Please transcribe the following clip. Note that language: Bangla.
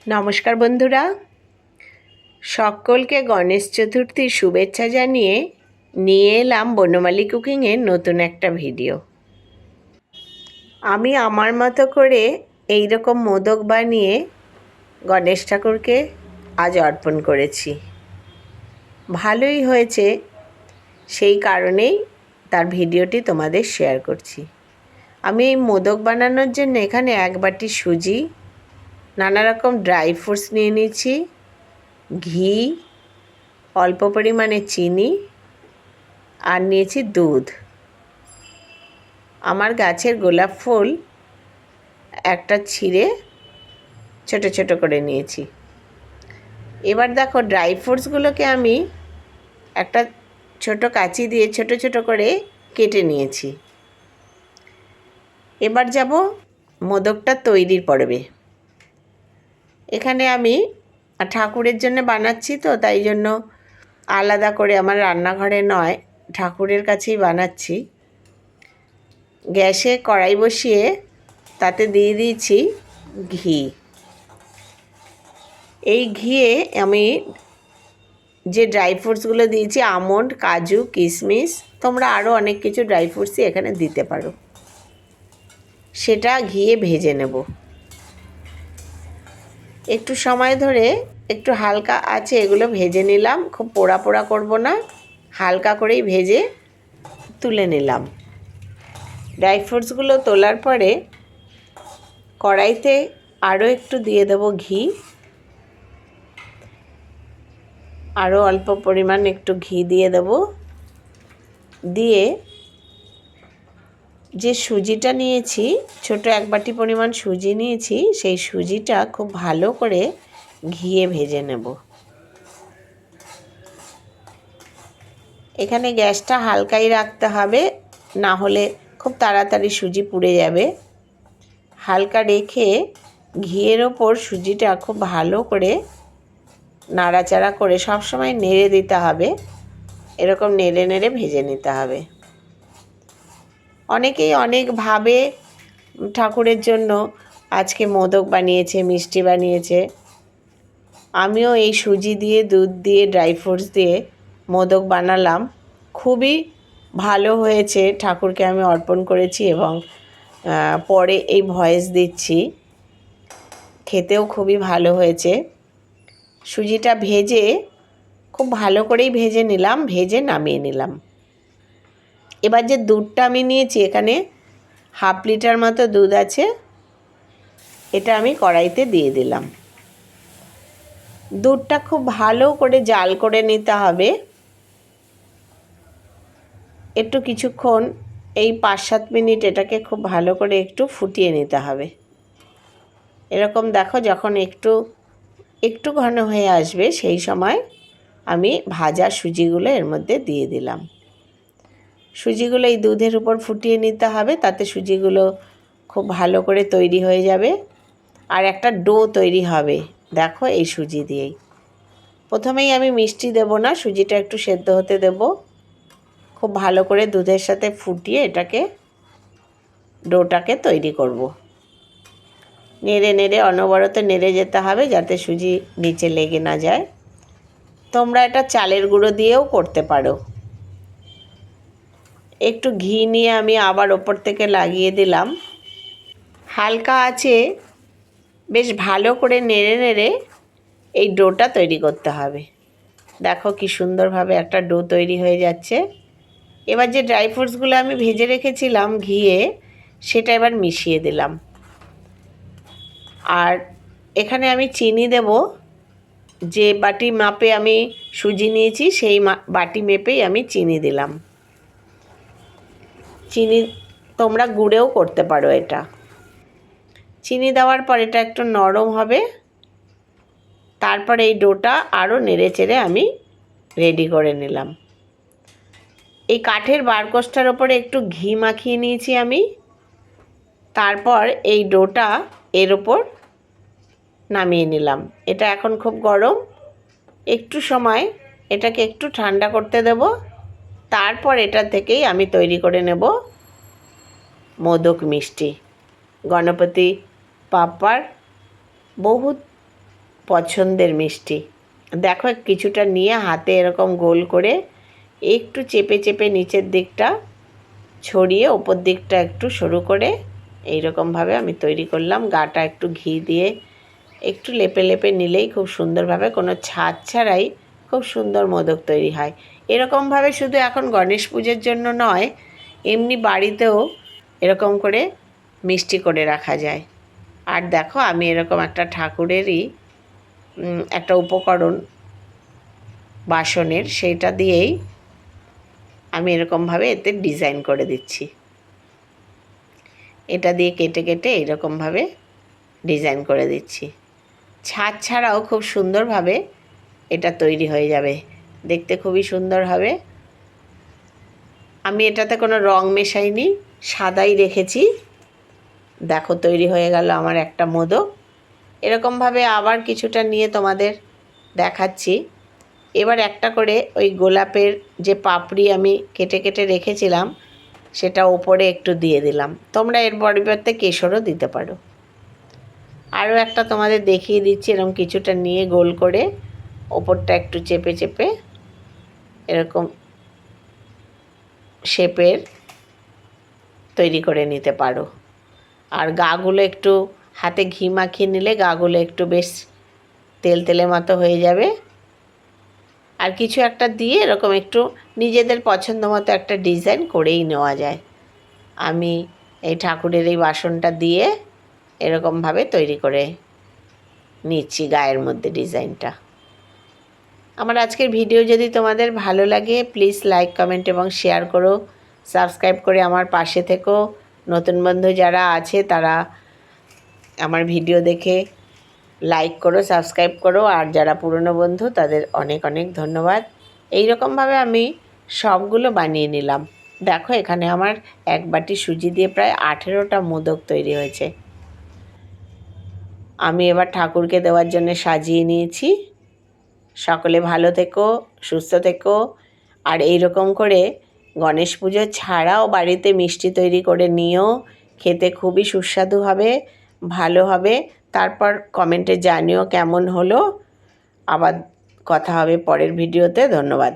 নমস্কার বন্ধুরা, সকলকে গণেশ চতুর্থীর শুভেচ্ছা জানিয়ে নিয়ে এলাম বনমালী কুকিংয়ের নতুন একটা ভিডিও। আমি আমার মতো করে এই রকম মোদক বানিয়ে গণেশ ঠাকুরকে আজ অর্পণ করেছি। ভালোই হয়েছে, সেই কারণেই তার ভিডিওটি তোমাদের শেয়ার করছি। আমি এই মোদক বানানোর জন্য এখানে 1 বাটি সুজি, নানা রকম ড্রাই ফ্রুটস নিয়ে নিয়েছি, ঘি, অল্প পরিমাণে চিনি আর নিয়েছি দুধ। আমার গাছের গোলাপ ফুল একটা ছিঁড়ে ছোট ছোট করে নিয়েছি। এবার দেখো, ড্রাই ফ্রুটসগুলোকে আমি একটা ছোট কাঁচি দিয়ে ছোট ছোট করে কেটে নিয়েছি। এবার যাব মোদকটা তৈরির পর্বে। এখানে আমি ঠাকুরের জন্য বানাচ্ছি, তো তাই জন্য আলাদা করে আমার রান্নাঘরে নয়, ঠাকুরের কাছেই বানাচ্ছি। গ্যাসে কড়াই বসিয়ে তাতে দিয়ে দিয়েছি ঘি। এই ঘিয়ে আমি যে ড্রাই ফ্রুটসগুলো দিয়েছি, আমন্ড, কাজু, কিশমিশ, তোমরা আরও অনেক কিছু ড্রাই ফ্রুটসই এখানে দিতে পারো, সেটা ঘিয়ে ভেজে নেব। একটু সময় ধরে একটু হালকা আছে এগুলো ভেজে নিলাম। খুব পোড়া পোড়া করব না, হালকা করেই ভেজে তুলে নিলাম। ড্রাই ফ্রুটসগুলো তোলার পরে কড়াইতে আরও একটু দিয়ে দেব ঘি, আরও অল্প পরিমাণ একটু ঘি দিয়ে দেব। দিয়ে যে সুজিটা নিয়েছি, ছোট 1 বাটি পরিমাণ সুজি নিয়েছি, সেই সুজিটা খুব ভালো করে ঘিয়ে ভেজে নেব। এখানে গ্যাসটা হালকাই রাখতে হবে, না হলে খুব তাড়াতাড়ি সুজি পুড়ে যাবে। হালকা রেখে ঘিয়ের ওপর সুজিটা খুব ভালো করে নাড়াচাড়া করে সবসময় নেড়ে দিতে হবে। এরকম নেড়ে নেড়ে ভেজে নিতে হবে। অনেকেই অনেকভাবে ঠাকুরের জন্য আজকে মোদক বানিয়েছে, মিষ্টি বানিয়েছে। আমিও এই সুজি দিয়ে, দুধ দিয়ে, ড্রাই ফ্রুটস দিয়ে মোদক বানালাম। খুবই ভালো হয়েছে, ঠাকুরকে আমি অর্পণ করেছি এবং পরে এই ভয়েস দিচ্ছি। খেতেও খুবই ভালো হয়েছে। সুজিটা ভেজে খুব ভালো করেই ভেজে নিলাম, ভেজে নামিয়ে নিলাম। এবার যে দুধটা আমি নিয়েছি, এখানে 1/2 লিটার মতো দুধ আছে, এটা আমি কড়াইতে দিয়ে দিলাম। দুধটা খুব ভালো করে জাল করে নিতে হবে। একটু কিছুক্ষণ, এই 5-7 মিনিট এটাকে খুব ভালো করে একটু ফুটিয়ে নিতে হবে। এরকম দেখো, যখন একটু একটু ঘন হয়ে আসবে, সেই সময় আমি ভাজা সুজিগুলো এর মধ্যে দিয়ে দিলাম। সুজিগুলো এই দুধের উপর ফুটিয়ে নিতে হবে, তাতে সুজিগুলো খুব ভালো করে তৈরি হয়ে যাবে আর একটা ডো তৈরি হবে। দেখো, এই সুজি দিয়েই প্রথমেই আমি মিষ্টি দেব না, সুজিটা একটু সেদ্ধ হতে দেব। খুব ভালো করে দুধের সাথে ফুটিয়ে এটাকে, ডোটাকে তৈরি করব। নেড়ে নেড়ে অনবরত নেড়ে যেতে হবে, যাতে সুজি নিচে লেগে না যায়। তোমরা এটা চালের গুঁড়ো দিয়েও করতে পারো। একটু ঘি নিয়ে আমি আবার ওপর থেকে লাগিয়ে দিলাম। হালকা আছে বেশ ভালো করে নেড়ে নেড়ে এই ডোটা তৈরি করতে হবে। দেখো কি সুন্দরভাবে একটা ডো তৈরি হয়ে যাচ্ছে। এবার যে ড্রাই ফ্রুটসগুলো আমি ভেজে রেখেছিলাম ঘিয়ে, সেটা এবার মিশিয়ে দিলাম। আর এখানে আমি চিনি দেব। যে বাটি মাপে আমি সুজি নিয়েছি, সেই বাটি মেপেই আমি চিনি দিলাম। চিনি তোমরা গুঁড়েও করতে পারো এটা। চিনি দেওয়ার পর এটা একটু নরম হবে। তারপর এই ডোটা আরও নেড়ে চেড়ে আমি রেডি করে নিলাম। এই কাঠের বারকোষ্ঠটার ওপরে একটু ঘি মাখিয়ে নিয়েছি আমি। তারপর এই ডোটা এর ওপর নামিয়ে নিলাম। এটা এখন খুব গরম, একটু সময় এটাকে একটু ঠান্ডা করতে দেব। তারপর এটা থেকেই আমি তৈরি করে নেব মোদক মিষ্টি, গণপতি বাপ্পার বহুত পছন্দের মিষ্টি। দেখো কিছুটা নিয়ে হাতে এরকম গোল করে একটু চেপে চেপে নিচের দিকটা ছড়িয়ে ওপর দিকটা একটু সরু করে এইরকমভাবে আমি তৈরি করলাম। গাটা একটু ঘি দিয়ে একটু লেপে লেপে নিলেই খুব সুন্দরভাবে কোনো ছাদ ছাড়াই খুব সুন্দর মোদক তৈরি হয়। এরকমভাবে শুধু এখন গণেশ পুজোর জন্য নয়, এমনি বাড়িতেও এরকম করে মিষ্টি করে রাখা যায়। আর দেখো আমি এরকম একটা ঠাকুরেরই একটা উপকরণ বাসনের, সেইটা দিয়েই আমি এরকমভাবে এতে ডিজাইন করে দিচ্ছি। এটা দিয়ে কেটে কেটে এইরকমভাবে ডিজাইন করে দিচ্ছি। ছাদ ছাড়াও খুব সুন্দরভাবে এটা তৈরি হয়ে যাবে, দেখতে খুবই সুন্দর হবে। আমি এটাতে কোনো রং মেশাইনি, সাদাই রেখেছি। দেখো তৈরি হয়ে গেল আমার একটা মোদক। এরকমভাবে আবার কিছুটা নিয়ে তোমাদের দেখাচ্ছি। এবার একটা করে ওই গোলাপের যে পাপড়ি আমি কেটে কেটে রেখেছিলাম সেটা ওপরে একটু দিয়ে দিলাম। তোমরা এর পরিবর্তে কেশরও দিতে পারো। আরও একটা তোমাদের দেখিয়ে দিচ্ছি, এরকম কিছুটা নিয়ে গোল করে ওপরটা একটু চেপে চেপে এরকম শেপের তৈরি করে নিতে পারো। আর গাগুলো একটু হাতে ঘি মাখিয়ে নিলে গাগুলো একটু বেশ তেলতেলে মতো হয়ে যাবে। আর কিছু একটা দিয়ে এরকম একটু নিজেদের পছন্দ মতো একটা ডিজাইন করেই নেওয়া যায়। আমি এই ঠাকুরের এই বাসনটা দিয়ে এরকমভাবে তৈরি করে নিচ্ছি গায়ের মধ্যে ডিজাইনটা। আমার আজকের ভিডিও যদি তোমাদের ভালো লাগে প্লিজ লাইক, কমেন্ট এবং শেয়ার করো। সাবস্ক্রাইব করে আমার পাশে থেকো। নতুন বন্ধু যারা আছে তারা আমার ভিডিও দেখে লাইক করো, সাবস্ক্রাইব করো। আর যারা পুরনো বন্ধু তাদের অনেক অনেক ধন্যবাদ। এই রকমভাবে আমি সবগুলো বানিয়ে নিলাম। দেখো এখানে আমার এক বাটি সুজি দিয়ে প্রায় 18টা মোদক তৈরি হয়েছে। আমি এবার ঠাকুরকে দেওয়ার জন্য সাজিয়ে নিয়েছি। সকলে ভালো থেকো, সুস্থ থেকো। আর এই রকম করে গণেশ পুজো ছাড়াও বাড়িতে মিষ্টি তৈরি করে নিও, খেতে খুবই সুস্বাদু হবে, ভালো হবে। তারপর কমেন্টে জানিও কেমন হলো। আবার কথা হবে পরের ভিডিওতে। ধন্যবাদ।